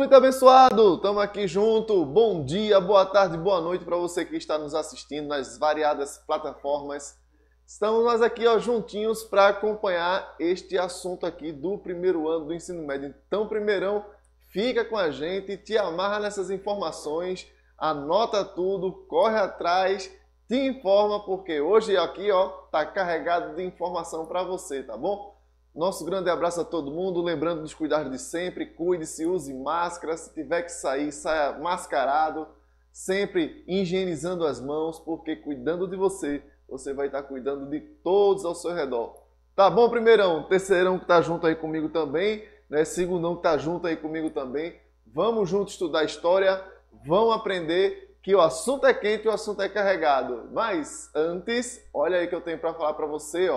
muito abençoado! Estamos aqui junto. Bom dia, boa tarde, boa noite para você que está nos assistindo nas variadas plataformas. Estamos nós aqui juntinhos para acompanhar este assunto aqui do primeiro ano do ensino médio. Então, primeirão, fica com a gente, te amarra nessas informações, anota tudo, corre atrás, te informa, porque hoje aqui tá carregado de informação para você, tá bom? Nosso grande abraço a todo mundo, lembrando dos cuidados de sempre, cuide-se, use máscara, se tiver que sair, saia mascarado, sempre higienizando as mãos, porque cuidando de você, você vai estar cuidando de todos ao seu redor. Tá bom, primeirão? Terceirão que tá junto aí comigo também, né? Segundão que tá junto aí comigo também. Vamos juntos estudar história, vamos aprender que o assunto é quente e o assunto é carregado. Mas antes, olha aí que eu tenho para falar para você,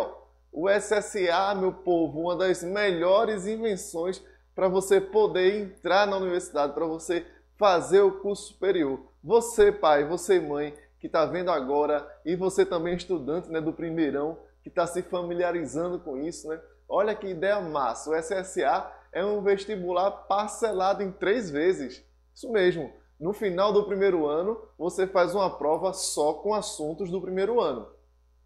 O SSA, meu povo, uma das melhores invenções para você poder entrar na universidade, para você fazer o curso superior. Você, pai, você, mãe, que está vendo agora, e você também estudante, né, do primeirão, que está se familiarizando com isso, né? Olha que ideia massa. O SSA é um vestibular parcelado em 3 vezes. Isso mesmo. No final do primeiro ano, você faz uma prova só com assuntos do primeiro ano.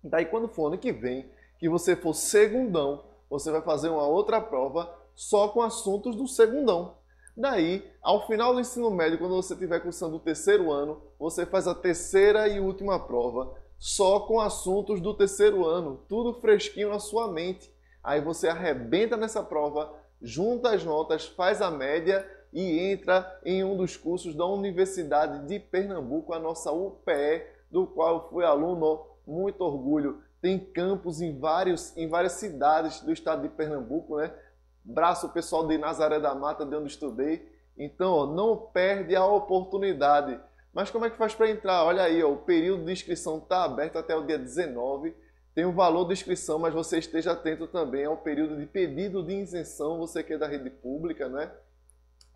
Daí, quando for ano que vem, que você for segundão, você vai fazer uma outra prova só com assuntos do segundão. Daí, ao final do ensino médio, quando você estiver cursando o terceiro ano, você faz a terceira e última prova só com assuntos do terceiro ano, tudo fresquinho na sua mente. Aí você arrebenta nessa prova, junta as notas, faz a média e entra em um dos cursos da Universidade de Pernambuco, a nossa UPE, do qual eu fui aluno, muito orgulho. Tem campus em várias cidades do estado de Pernambuco, né? Braço pessoal de Nazaré da Mata, de onde estudei. Então, não perde a oportunidade. Mas como é que faz para entrar? Olha aí, o período de inscrição está aberto até o dia 19. Tem o valor de inscrição, mas você esteja atento também ao período de pedido de isenção, você que é da rede pública, né?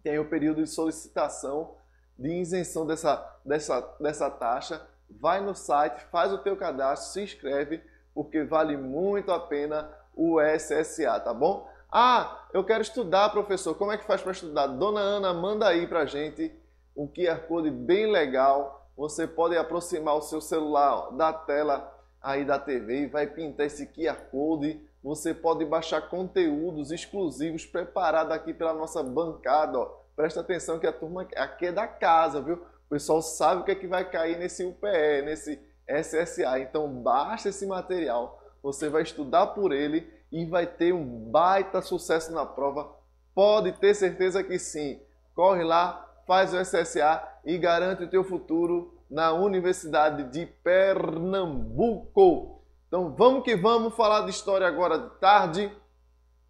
Tem o período de solicitação de isenção dessa taxa. Vai no site, faz o teu cadastro, se inscreve, porque vale muito a pena o SSA, tá bom? Ah, eu quero estudar, professor. Como é que faz para estudar? Dona Ana, manda aí pra gente um QR Code bem legal. Você pode aproximar o seu celular da tela aí da TV e vai pintar esse QR Code. Você pode baixar conteúdos exclusivos preparados aqui pela nossa bancada. Presta atenção que a turma aqui é da casa, viu? O pessoal sabe o que é que vai cair nesse UPE, nesse SSA. Então, baixa esse material, você vai estudar por ele e vai ter um baita sucesso na prova. Pode ter certeza que sim. Corre lá, faz o SSA e garante o teu futuro na Universidade de Pernambuco. Então, vamos que vamos falar de história agora de tarde,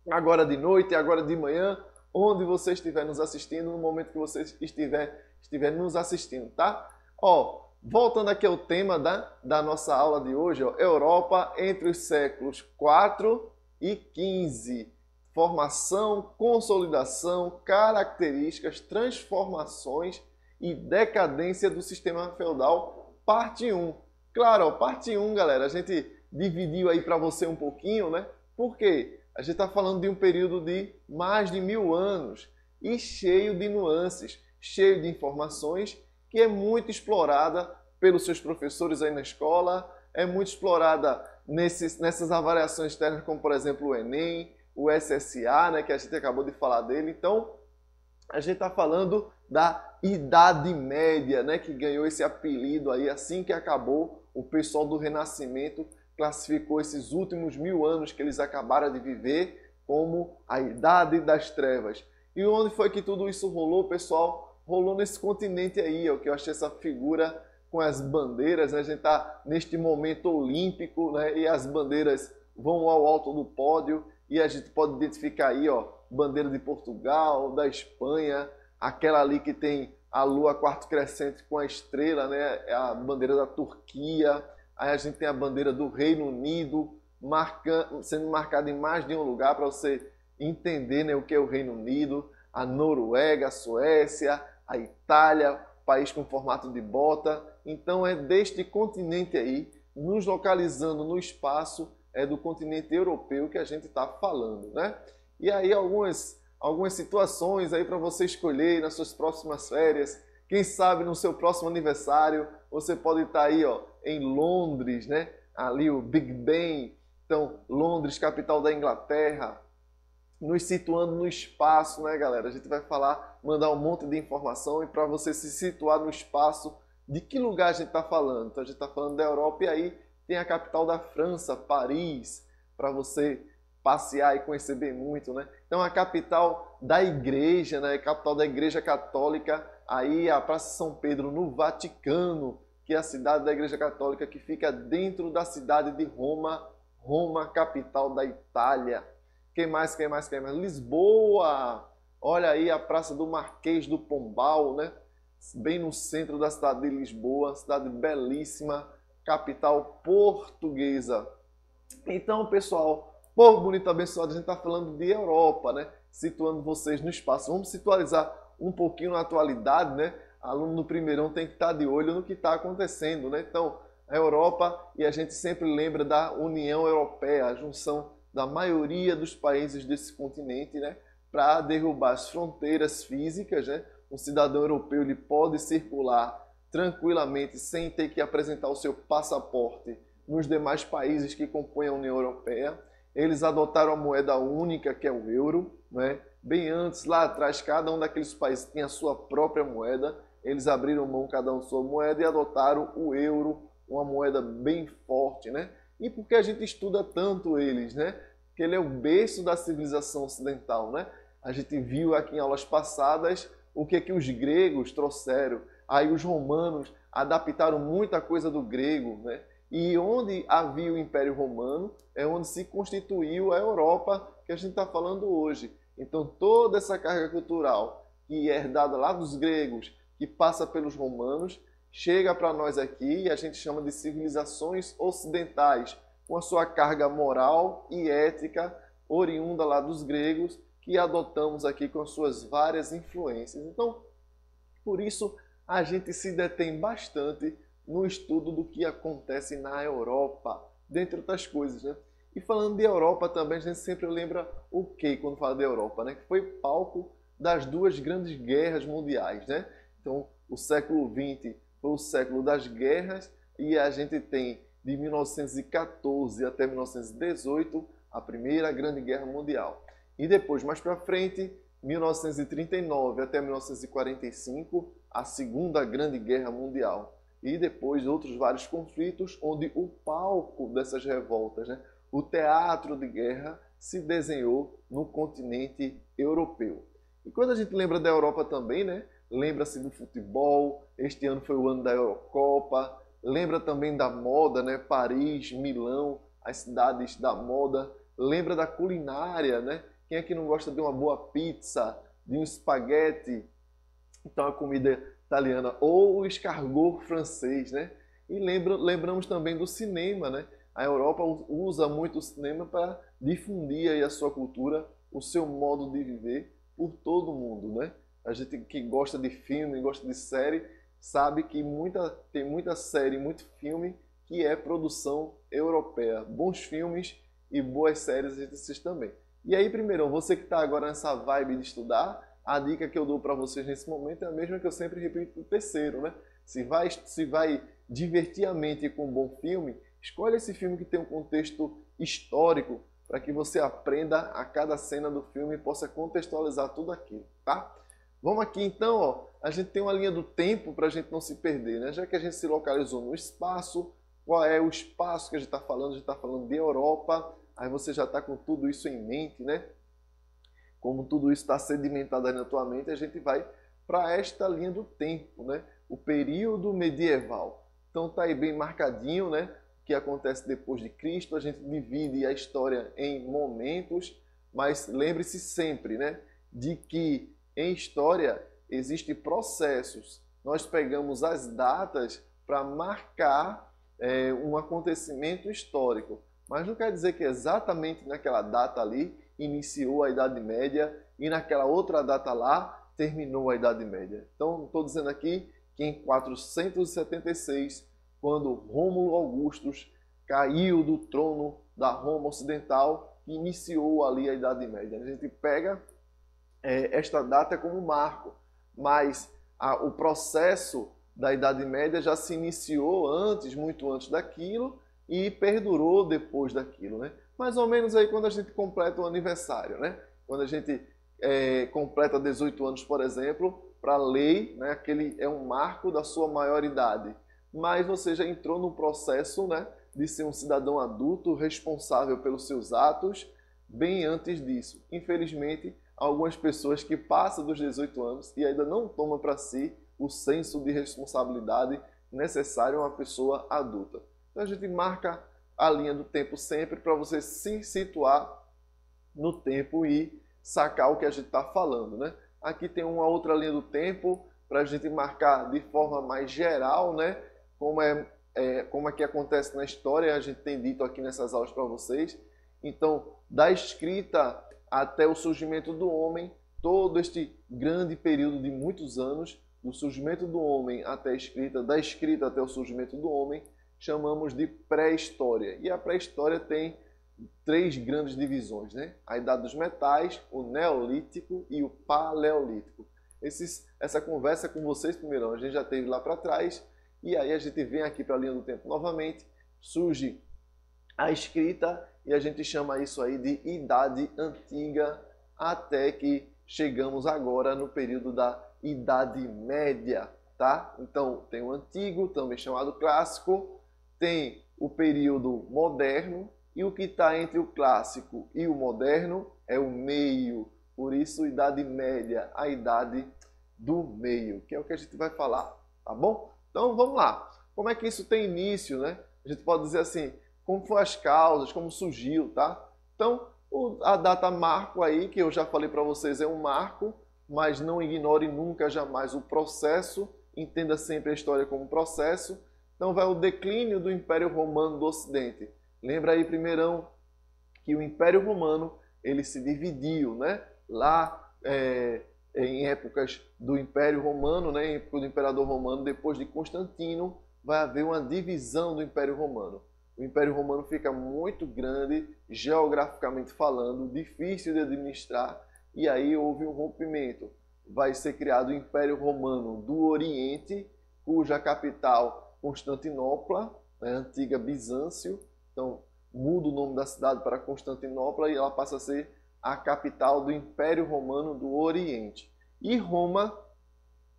agora de noite, agora de manhã, onde você estiver nos assistindo, no momento que você estiver nos assistindo, tá? Voltando aqui ao tema da nossa aula de hoje, Europa entre os séculos 4 e 15. Formação, consolidação, características, transformações e decadência do sistema feudal, parte 1. Claro, parte 1, galera, a gente dividiu aí para você um pouquinho, né? Por quê? A gente está falando de um período de mais de 1000 anos e cheio de nuances, cheio de informações, que é muito explorada pelos seus professores aí na escola, é muito explorada nessas avaliações externas, como por exemplo o Enem, o SSA, né, que a gente acabou de falar dele. Então, a gente está falando da Idade Média, né, que ganhou esse apelido aí assim que acabou. O pessoal do Renascimento classificou esses últimos 1000 anos que eles acabaram de viver como a Idade das Trevas. E onde foi que tudo isso rolou, pessoal? Rolou nesse continente aí, que eu achei essa figura com as bandeiras, né? A gente está neste momento olímpico, né? E as bandeiras vão ao alto do pódio e a gente pode identificar aí, bandeira de Portugal, da Espanha, aquela ali que tem a lua quarto crescente com a estrela, né? É a bandeira da Turquia. Aí a gente tem a bandeira do Reino Unido sendo marcada em mais de um lugar para você entender, né, o que é o Reino Unido, a Noruega, a Suécia, a Itália, país com formato de bota. Então é deste continente aí, nos localizando no espaço, é do continente europeu que a gente está falando, né? E aí algumas algumas situações aí para você escolher nas suas próximas férias. Quem sabe no seu próximo aniversário você pode estar aí, ó, em Londres, né? Ali o Big Ben. Então, Londres, capital da Inglaterra, nos situando no espaço, né, galera? A gente vai falar, mandar um monte de informação e para você se situar no espaço, de que lugar a gente está falando? Então, a gente está falando da Europa e aí tem a capital da França, Paris, para você passear e conhecer bem muito, né? Então, a capital da igreja, né? A capital da Igreja Católica, aí a Praça São Pedro, no Vaticano, que é a cidade da Igreja Católica que fica dentro da cidade de Roma, Roma, capital da Itália. Quem mais? Lisboa! Olha aí a Praça do Marquês do Pombal, né? Bem no centro da cidade de Lisboa, cidade belíssima, capital portuguesa. Então, pessoal, povo bonito abençoado, a gente está falando de Europa, né? Situando vocês no espaço. Vamos situalizar um pouquinho na atualidade, né? Aluno no primeirão tem que estar de olho no que está acontecendo, né? Então, a Europa, e a gente sempre lembra da União Europeia, a junção da maioria dos países desse continente, né? Para derrubar as fronteiras físicas, né? Um cidadão europeu ele pode circular tranquilamente sem ter que apresentar o seu passaporte nos demais países que compõem a União Europeia. Eles adotaram a moeda única, que é o euro, né? Bem antes, lá atrás, cada um daqueles países tinha a sua própria moeda. Eles abriram mão cada um de sua moeda e adotaram o euro, uma moeda bem forte, né? E por que a gente estuda tanto eles, né? Porque ele é o berço da civilização ocidental, né? A gente viu aqui em aulas passadas o que os gregos trouxeram. Aí os romanos adaptaram muita coisa do grego, né? E onde havia o Império Romano é onde se constituiu a Europa que a gente está falando hoje. Então toda essa carga cultural que é herdada lá dos gregos, que passa pelos romanos, chega para nós aqui e a gente chama de civilizações ocidentais, com a sua carga moral e ética oriunda lá dos gregos, que adotamos aqui com as suas várias influências. Então, por isso, a gente se detém bastante no estudo do que acontece na Europa, dentre outras coisas, né? E falando de Europa também, a gente sempre lembra o que quando fala de Europa, né? Que foi palco das duas grandes guerras mundiais, né? Então, o século XX foi o século das guerras e a gente tem de 1914 até 1918 a Primeira Grande Guerra Mundial. E depois, mais para frente, 1939 até 1945, a Segunda Grande Guerra Mundial. E depois outros vários conflitos, onde o palco dessas revoltas, né, o teatro de guerra, se desenhou no continente europeu. E quando a gente lembra da Europa também, né, lembra-se do futebol, este ano foi o ano da Eurocopa, lembra também da moda, né, Paris, Milão, as cidades da moda, lembra da culinária, né? Quem é que não gosta de uma boa pizza, de um espaguete, então a comida italiana, ou o escargot francês, né? E lembramos também do cinema, né? A Europa usa muito o cinema para difundir aí a sua cultura, o seu modo de viver por todo mundo, né? A gente que gosta de filme, gosta de série, sabe que tem muita série, muito filme que é produção europeia. Bons filmes e boas séries a gente assiste também. E aí, primeiro, você que está agora nessa vibe de estudar, a dica que eu dou para vocês nesse momento é a mesma que eu sempre repito para o terceiro, né? Se vai divertir a mente com um bom filme, escolhe esse filme que tem um contexto histórico para que você aprenda a cada cena do filme e possa contextualizar tudo aquilo, tá? Vamos aqui então, ó, a gente tem uma linha do tempo para a gente não se perder, né? Já que a gente se localizou no espaço, qual é o espaço que a gente está falando? A gente está falando de Europa, aí você já está com tudo isso em mente, né? Como tudo isso está sedimentado aí na tua mente, a gente vai para esta linha do tempo, né? O período medieval. Então tá aí bem marcadinho, né? O que acontece depois de Cristo, a gente divide a história em momentos, mas lembre-se sempre, né? De que em história existem processos. Nós pegamos as datas para marcar um acontecimento histórico, mas não quer dizer que exatamente naquela data ali iniciou a Idade Média e naquela outra data lá terminou a Idade Média. Então, estou dizendo aqui que em 476, quando Rômulo Augustus caiu do trono da Roma Ocidental, iniciou ali a Idade Média. A gente pega esta data como marco, mas o processo da Idade Média já se iniciou antes, muito antes daquilo, e perdurou depois daquilo, né? Mais ou menos aí quando a gente completa o aniversário, né? Quando a gente completa 18 anos, por exemplo, para a lei, né? Aquele é um marco da sua maioridade. Mas você já entrou no processo, né, de ser um cidadão adulto, responsável pelos seus atos, bem antes disso. Infelizmente, algumas pessoas que passam dos 18 anos e ainda não tomam para si o senso de responsabilidade necessário a uma pessoa adulta. Então a gente marca a linha do tempo sempre para você se situar no tempo e sacar o que a gente está falando, né? Aqui tem uma outra linha do tempo para a gente marcar de forma mais geral, né? Como é que acontece na história, a gente tem dito aqui nessas aulas para vocês. Então, da escrita até o surgimento do homem, todo este grande período de muitos anos, do surgimento do homem até a escrita, da escrita até o surgimento do homem, chamamos de pré-história. E a pré-história tem 3 grandes divisões, né? A Idade dos Metais, o Neolítico e o Paleolítico. Essa conversa com vocês, primeiro, a gente já teve lá para trás, e aí a gente vem aqui para a linha do tempo novamente, surge a escrita e a gente chama isso aí de Idade Antiga, até que chegamos agora no período da Idade Média, tá? Então tem o Antigo, também chamado Clássico, tem o período Moderno, e o que está entre o Clássico e o Moderno é o meio, por isso Idade Média, a Idade do Meio, que é o que a gente vai falar, tá bom? Então vamos lá, como é que isso tem início, né? A gente pode dizer assim, como foram as causas, como surgiu, tá? Então, a data marco aí, que eu já falei para vocês, é um marco, mas não ignore nunca, jamais o processo, entenda sempre a história como processo. Então vai o declínio do Império Romano do Ocidente. Lembra aí, primeirão, que o Império Romano ele se dividiu, né? Lá em épocas do Império Romano, né? Em época do Imperador Romano, depois de Constantino, vai haver uma divisão do Império Romano. O Império Romano fica muito grande, geograficamente falando, difícil de administrar, e aí houve um rompimento. Vai ser criado o Império Romano do Oriente, cuja capital Constantinopla, né? Antiga Bizâncio. Então, muda o nome da cidade para Constantinopla e ela passa a ser a capital do Império Romano do Oriente. E Roma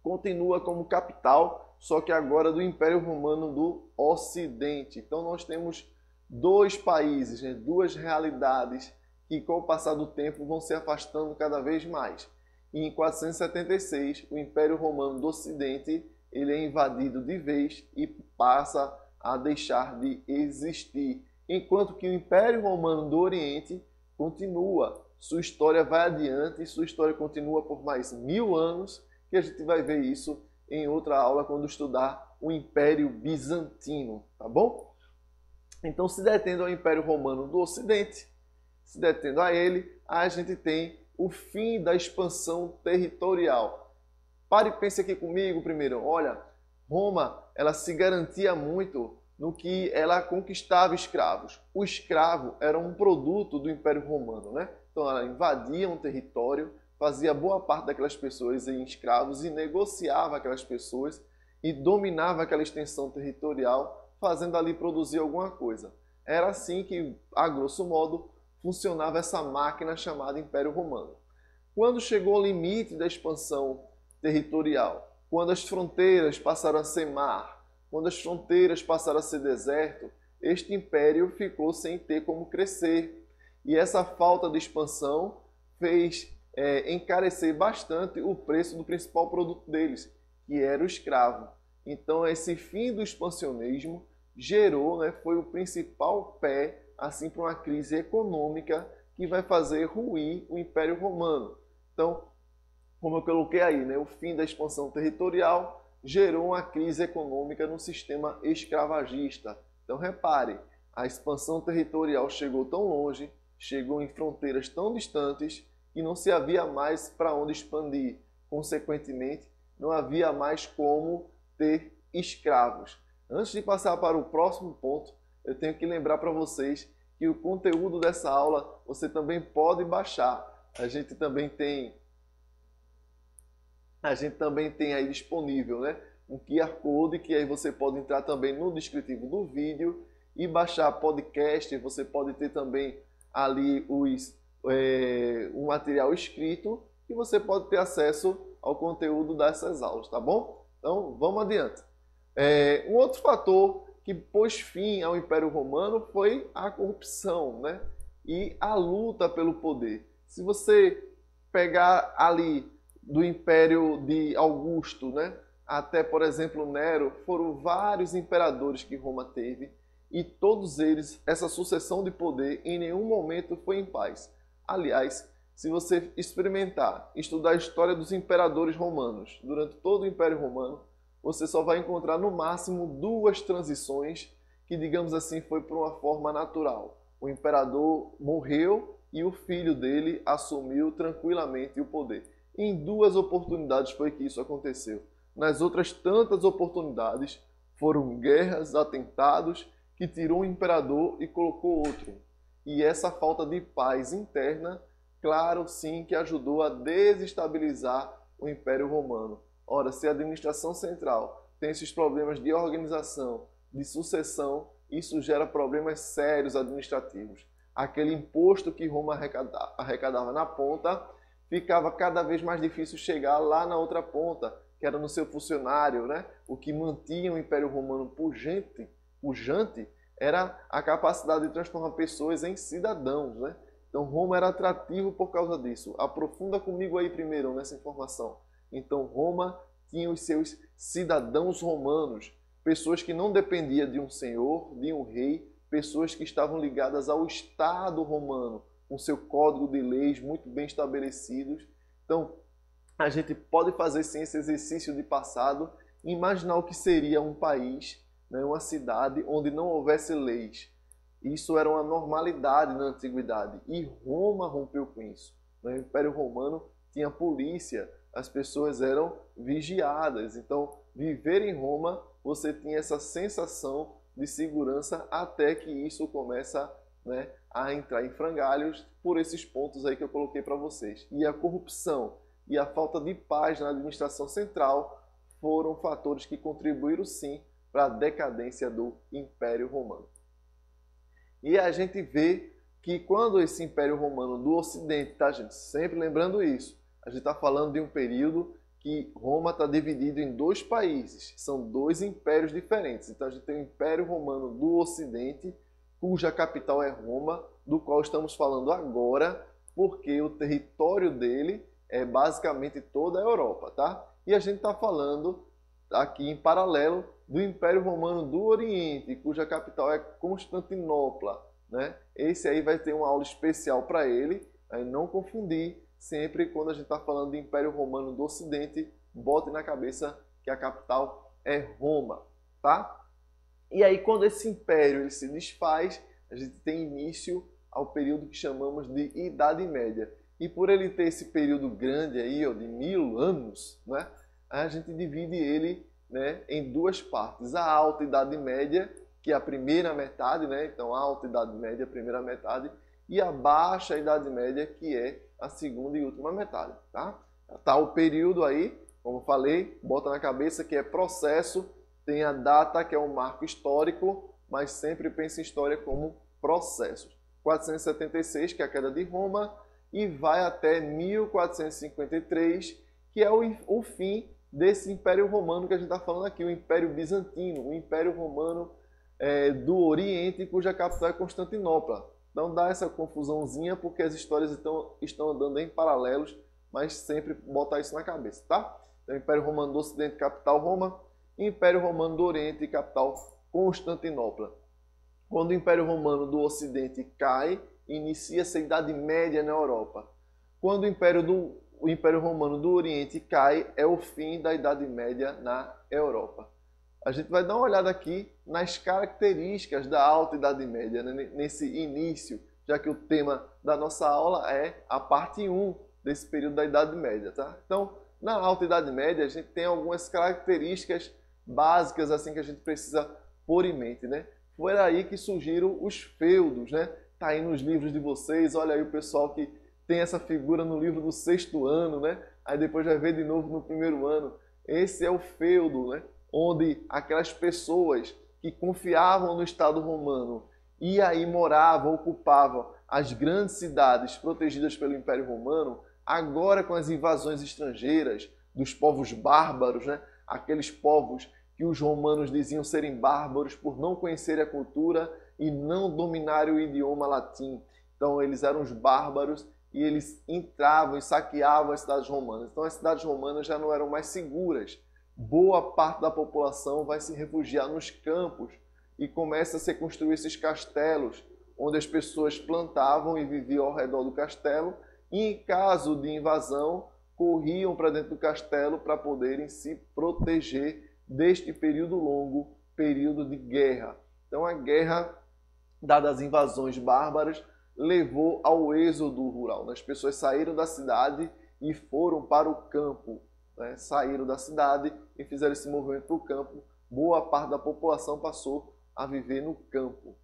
continua como capital, só que agora do Império Romano do Ocidente. Então, nós temos 2 países, né? 2 realidades que, com o passar do tempo, vão se afastando cada vez mais. E em 476, o Império Romano do Ocidente ele é invadido de vez e passa a deixar de existir, enquanto que o Império Romano do Oriente continua, sua história vai adiante, sua história continua por mais 1000 anos, que a gente vai ver isso em outra aula quando estudar o Império Bizantino, tá bom? Então, se detendo ao Império Romano do Ocidente, se detendo a ele, a gente tem o fim da expansão territorial. Pare e pense aqui comigo primeiro, olha, Roma, ela se garantia muito no que ela conquistava escravos. O escravo era um produto do Império Romano, né? Então ela invadia um território, fazia boa parte daquelas pessoas em escravos e negociava aquelas pessoas e dominava aquela extensão territorial, fazendo ali produzir alguma coisa. Era assim que, a grosso modo, funcionava essa máquina chamada Império Romano. Quando chegou ao limite da expansão territorial, quando as fronteiras passaram a ser mar, quando as fronteiras passaram a ser deserto, este império ficou sem ter como crescer. E essa falta de expansão fez encarecer bastante o preço do principal produto deles, que era o escravo. Então esse fim do expansionismo gerou, né, foi o principal pé assim para uma crise econômica que vai fazer ruir o Império Romano. Então, como eu coloquei aí, né, o fim da expansão territorial gerou uma crise econômica no sistema escravagista. Então repare, a expansão territorial chegou tão longe, chegou em fronteiras tão distantes, que não se havia mais para onde expandir. Consequentemente, não havia mais como ter escravos. Antes de passar para o próximo ponto, eu tenho que lembrar para vocês que o conteúdo dessa aula você também pode baixar. A gente também tem A gente também tem aí disponível, né, um QR Code que aí você pode entrar também no descritivo do vídeo e baixar podcast. Você pode ter também ali o material escrito e você pode ter acesso ao conteúdo dessas aulas, tá bom? Então, vamos adiante. Um outro fator que pôs fim ao Império Romano foi a corrupção, né? E a luta pelo poder. Se você pegar ali do Império de Augusto, né, até, por exemplo, Nero, foram vários imperadores que Roma teve e todos eles, essa sucessão de poder, em nenhum momento foi em paz. Aliás, se você experimentar, estudar a história dos imperadores romanos durante todo o Império Romano, você só vai encontrar no máximo 2 transições que, digamos assim, foi por uma forma natural. O imperador morreu e o filho dele assumiu tranquilamente o poder. Em 2 oportunidades foi que isso aconteceu. Nas outras tantas oportunidades foram guerras, atentados, que tirou um imperador e colocou outro. E essa falta de paz interna, claro sim que ajudou a desestabilizar o Império Romano. Ora, se a administração central tem esses problemas de organização, de sucessão, isso gera problemas sérios administrativos. Aquele imposto que Roma arrecadava na ponta, ficava cada vez mais difícil chegar lá na outra ponta, que era no seu funcionário, né? O que mantinha o Império Romano pujante era a capacidade de transformar pessoas em cidadãos, né? Então Roma era atrativo por causa disso. Aprofunda comigo aí primeiro nessa informação. Então Roma tinha os seus cidadãos romanos, pessoas que não dependiam de um senhor, de um rei, pessoas que estavam ligadas ao Estado romano, com seu código de leis muito bem estabelecidos. Então a gente pode fazer sim esse exercício de passado e imaginar o que seria um país, né, uma cidade onde não houvesse leis. Isso era uma normalidade na antiguidade e Roma rompeu com isso. No Império Romano tinha polícia, as pessoas eram vigiadas. Então, viver em Roma, você tinha essa sensação de segurança até que isso começa, né, a entrar em frangalhos por esses pontos aí que eu coloquei para vocês. E a corrupção e a falta de paz na administração central foram fatores que contribuíram sim para a decadência do Império Romano. E a gente vê que quando esse Império Romano do Ocidente, tá, gente? Sempre lembrando isso, a gente está falando de um período que Roma está dividido em 2 países, são 2 impérios diferentes. Então a gente tem o Império Romano do Ocidente, cuja capital é Roma, do qual estamos falando agora, porque o território dele é basicamente toda a Europa, tá? E a gente está falando aqui em paralelo do Império Romano do Oriente, cuja capital é Constantinopla, né? Esse aí vai ter uma aula especial para ele, aí não confundir, sempre quando a gente está falando de Império Romano do Ocidente, bote na cabeça que a capital é Roma, tá? E aí quando esse império ele se desfaz, a gente tem início ao período que chamamos de Idade Média. E por ele ter esse período grande aí, ó, de 1000 anos, né? A gente divide ele, né, em 2 partes. A Alta Idade Média, que é a primeira metade, né? Então, a Alta Idade Média, a primeira metade, e a Baixa Idade Média, que é a segunda e última metade, tá? Tá o período aí, como eu falei, bota na cabeça que é processo, tem a data, que é um marco histórico, mas sempre pensa em história como processos. 476, que é a queda de Roma, e vai até 1453, que é o fim desse Império Romano que a gente está falando aqui, o Império Bizantino, o Império Romano do Oriente, cuja capital é Constantinopla. Não dá essa confusãozinha porque as histórias estão andando em paralelos, mas sempre botar isso na cabeça, tá? Então, Império Romano do Ocidente, capital Roma, Império Romano do Oriente, capital Constantinopla. Quando o Império Romano do Ocidente cai, inicia-se a Idade Média na Europa. Quando o Império Romano do Oriente cai, é o fim da Idade Média na Europa. A gente vai dar uma olhada aqui nas características da Alta Idade Média, né? Nesse início, já que o tema da nossa aula é a parte 1 desse período da Idade Média, tá? Então, na Alta Idade Média, a gente tem algumas características básicas assim que a gente precisa pôr em mente, né? Foi aí que surgiram os feudos, né? Tá aí nos livros de vocês, olha aí o pessoal que tem essa figura no livro do 6º ano, né? aí depois vai ver de novo no primeiro ano. Esse é o feudo, né? Onde aquelas pessoas que confiavam no Estado romano e aí moravam, ocupavam as grandes cidades protegidas pelo Império Romano, agora com as invasões estrangeiras dos povos bárbaros, né? Aqueles povos que os romanos diziam serem bárbaros por não conhecerem a cultura e não dominarem o idioma latim. Então eles eram os bárbaros e eles entravam e saqueavam as cidades romanas. Então as cidades romanas já não eram mais seguras. Boa parte da população vai se refugiar nos campos e começa a se construir esses castelos, onde as pessoas plantavam e viviam ao redor do castelo e, em caso de invasão, corriam para dentro do castelo para poderem se proteger deste período longo, período de guerra. Então a guerra, dadas as invasões bárbaras, levou ao êxodo rural. As pessoas saíram da cidade e foram para o campo. Né? Saíram da cidade e fizeram esse movimento para o campo. Boa parte da população passou a viver no campo.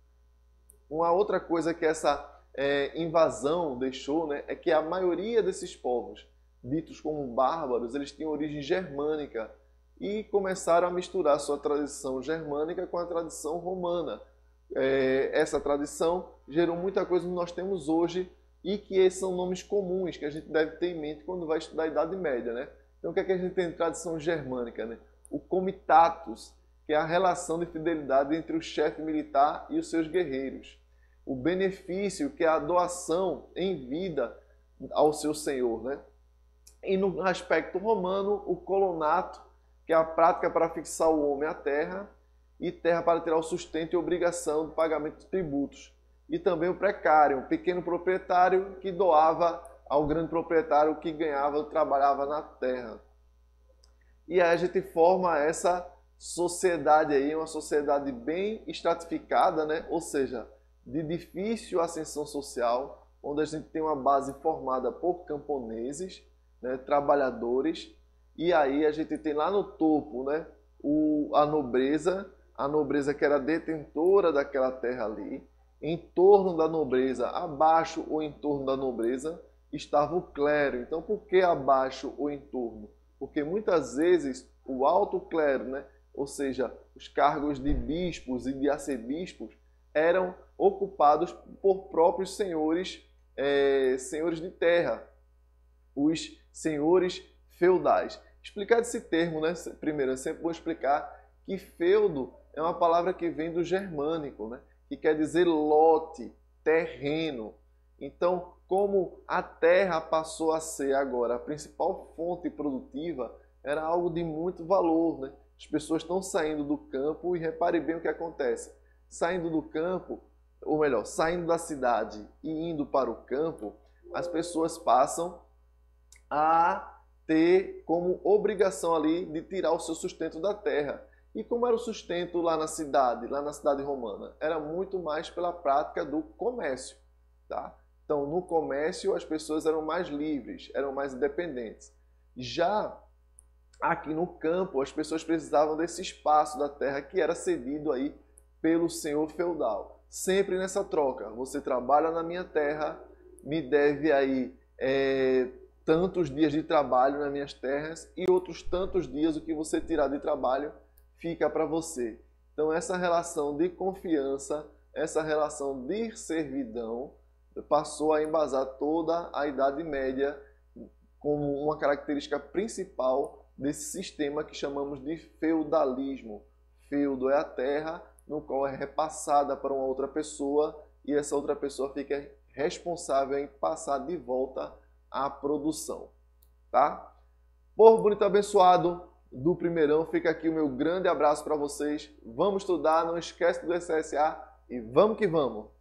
Uma outra coisa que essa invasão deixou, né, é que a maioria desses povos, ditos como bárbaros, eles tinham origem germânica e começaram a misturar sua tradição germânica com a tradição romana. Essa tradição gerou muita coisa que nós temos hoje e que esses são nomes comuns que a gente deve ter em mente quando vai estudar a Idade Média, né? Então, o que é que a gente tem de tradição germânica, né? O comitatus, que é a relação de fidelidade entre o chefe militar e os seus guerreiros. O benefício, que é a doação em vida ao seu senhor, né? E no aspecto romano, o colonato, que é a prática para fixar o homem à terra, e terra para tirar o sustento e obrigação do pagamento de tributos. E também o precário, um pequeno proprietário que doava ao grande proprietário que ganhava, trabalhava na terra. E aí a gente forma essa sociedade aí, uma sociedade bem estratificada, né? Ou seja, de difícil ascensão social, onde a gente tem uma base formada por camponeses, né? Trabalhadores, e aí a gente tem lá no topo, né? A nobreza que era detentora daquela terra ali. Em torno da nobreza, abaixo ou em torno da nobreza, estava o clero. Então, por que abaixo ou em torno? Porque muitas vezes o alto clero, né, ou seja, os cargos de bispos e de arcebispos, eram ocupados por próprios senhores, senhores de terra, os senhores feudais. Explicar esse termo, né? Primeiro, eu sempre vou explicar que feudo é uma palavra que vem do germânico, né? Que quer dizer lote, terreno. Então, como a terra passou a ser agora a principal fonte produtiva, era algo de muito valor, né? As pessoas estão saindo do campo e repare bem o que acontece. Saindo do campo, ou melhor, saindo da cidade e indo para o campo, as pessoas passam a ter como obrigação ali de tirar o seu sustento da terra. E como era o sustento lá na cidade romana? Era muito mais pela prática do comércio, tá? Então, no comércio, as pessoas eram mais livres, eram mais independentes. Já aqui no campo, as pessoas precisavam desse espaço da terra que era cedido aí pelo senhor feudal. Sempre nessa troca. Você trabalha na minha terra, me deve aí tantos dias de trabalho nas minhas terras e outros tantos dias o que você tirar de trabalho fica para você. Então, essa relação de confiança, essa relação de servidão, passou a embasar toda a Idade Média como uma característica principal desse sistema que chamamos de feudalismo. Feudo é a terra no qual é repassada para uma outra pessoa e essa outra pessoa fica responsável em passar de volta a produção. Tá? Povo bonito abençoado do primeirão, fica aqui o meu grande abraço para vocês. Vamos estudar, não esquece do SSA e vamos que vamos!